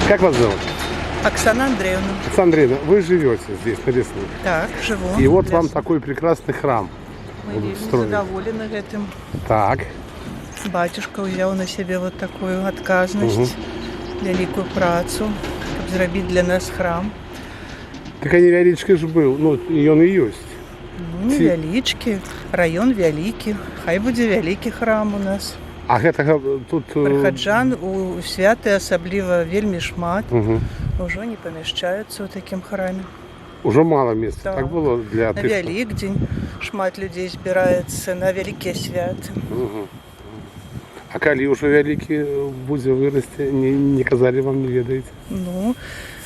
Как вас зовут? Оксана Андреевна. Александрина, вы живете здесь, на Лесной. Так, живу. И вот вам такой прекрасный храм Мы будут вельмі строить. задоволены гэтым. Так. Батюшка ўзяў на сябе вот такую адказнасць, вялікую працу, каб зрабіць для нас храм. Так а невялічкі ж быў, ну і ён і ёсць. Ну, невялічкі, раён вялікі, хай будзе вялікі храм у нас. А гэтага тут... Прыхаджан у святы асабліва вельмі шмат, Угу. ужо не памяшчаюцца ў такім храме. Уже мало места. Так. Так было для На тых, хто- Вялікдзень шмат людзей збіраецца, на вялікія святы. Мгм. А калі ўжо вялікі будзе вырасце, не казалі вам, не ведаеце? Ну,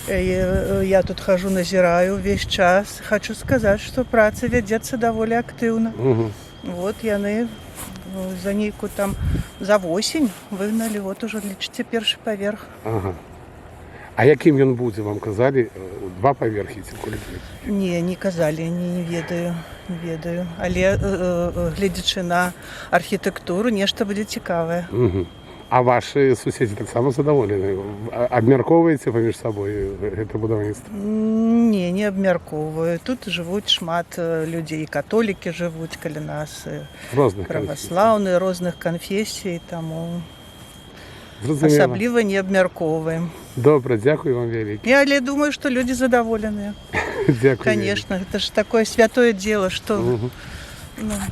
я тут хожу, назіраю весь час. Хочу сказаць, што праца вядзецца даволі актыўна. Угу. Вот яны за нейку там за восень выгналі, вот ужо лічыце першы паверх. Ага. А якім ён будзе, вам казалі? Два паверхі ці колькі? Не казалі, не ведаю, не ведаю. Але гледзячы на архітэктуру, нешта будзе цікавае. Угу. А ваши суседзі таксама задаволены? Абмяркоўваеце паміж сабой гэта будаўніцтва? Не абмяркоўваю. Тут жывуць шмат людзей, католікі жывуць каля нас, Розных праваслаўныя, розных канфесій, таму Зразумела. асабліва не абмяркоўваем. Добра, дзякую вам вялікі. Але думаю, што людзі задаволеныя. Дзякую. Конечно, гэта ж такое святое дело, што Мгм. ну,